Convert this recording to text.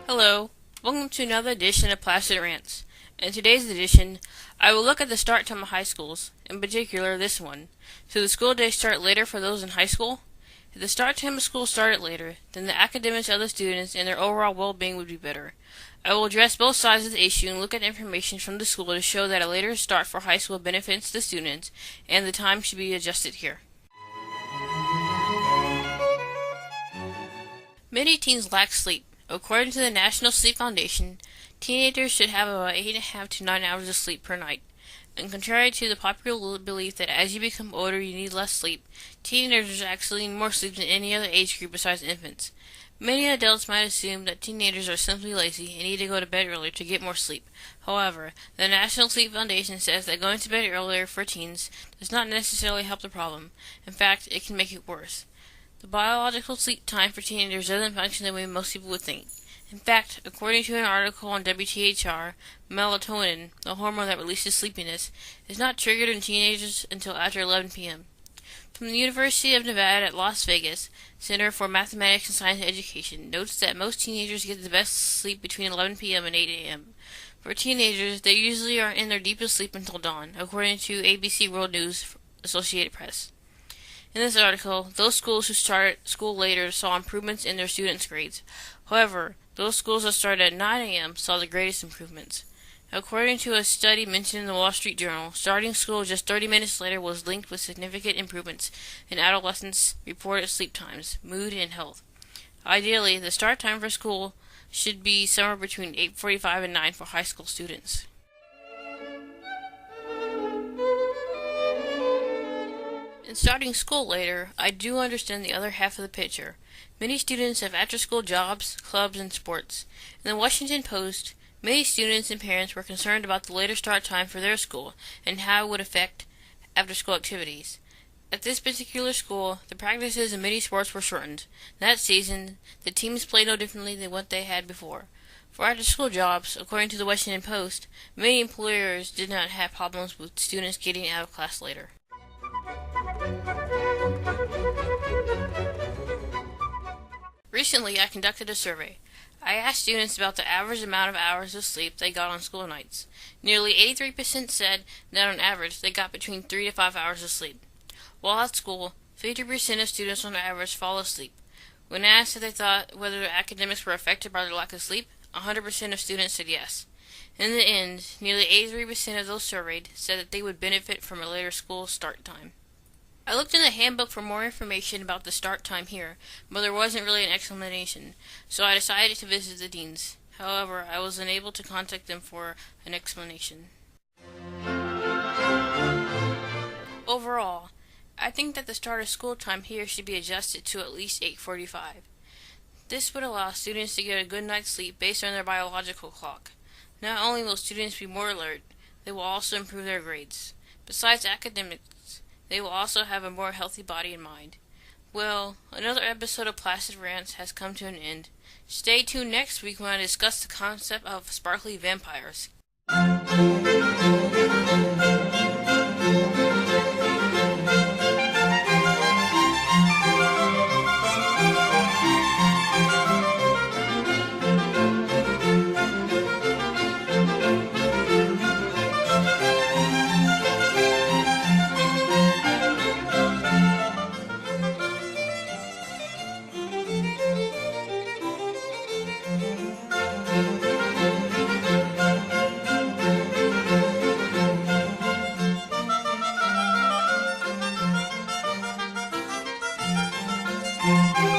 Hello, welcome to another edition of Placid Rants. In today's edition, I will look at the start time of high schools, in particular this one. Should the school day start later for those in high school? If the start time of school started later, then the academics of the students and their overall well-being would be better. I will address both sides of the issue and look at information from the school to show that a later start for high school benefits the students, and the time should be adjusted here. Many teens lack sleep. According to the National Sleep Foundation, teenagers should have about 8.5 to 9 hours of sleep per night. And contrary to the popular belief that as you become older you need less sleep, teenagers actually need more sleep than any other age group besides infants. Many adults might assume that teenagers are simply lazy and need to go to bed earlier to get more sleep. However, the National Sleep Foundation says that going to bed earlier for teens does not necessarily help the problem. In fact, it can make it worse. The biological sleep time for teenagers doesn't function the way most people would think. In fact, according to an article on WTHR, melatonin, the hormone that releases sleepiness, is not triggered in teenagers until after 11 p.m. From the University of Nevada at Las Vegas, Center for Mathematics and Science Education notes that most teenagers get the best sleep between 11 p.m. and 8 a.m. For teenagers, they usually are in their deepest sleep until dawn, according to ABC World News Associated Press. In this article, those schools who started school later saw improvements in their students' grades. However, those schools that started at 9 a.m. saw the greatest improvements. According to a study mentioned in the Wall Street Journal, starting school just 30 minutes later was linked with significant improvements in adolescents' reported sleep times, mood, and health. Ideally, the start time for school should be somewhere between 8:45 and 9 for high school students. In starting school later, I do understand the other half of the picture. Many students have after-school jobs, clubs, and sports. In the Washington Post, many students and parents were concerned about the later start time for their school and how it would affect after-school activities. At this particular school, the practices in many sports were shortened. That season, the teams played no differently than what they had before. For after-school jobs, according to the Washington Post, many employers did not have problems with students getting out of class later. Recently, I conducted a survey. I asked students about the average amount of hours of sleep they got on school nights. Nearly 83% said that on average they got between 3 to 5 hours of sleep. While at school, 50% of students on average fall asleep. When asked if they thought whether their academics were affected by their lack of sleep, 100% of students said yes. In the end, nearly 83% of those surveyed said that they would benefit from a later school start time. I looked in the handbook for more information about the start time here, but there wasn't really an explanation, so I decided to visit the deans. However, I was unable to contact them for an explanation. Overall, I think that the start of school time here should be adjusted to at least 8:45. This would allow students to get a good night's sleep based on their biological clock. Not only will students be more alert, they will also improve their grades. Besides academics, they will also have a more healthy body and mind. Well, another episode of Placid Rants has come to an end. Stay tuned next week when I discuss the concept of sparkly vampires. Thank you.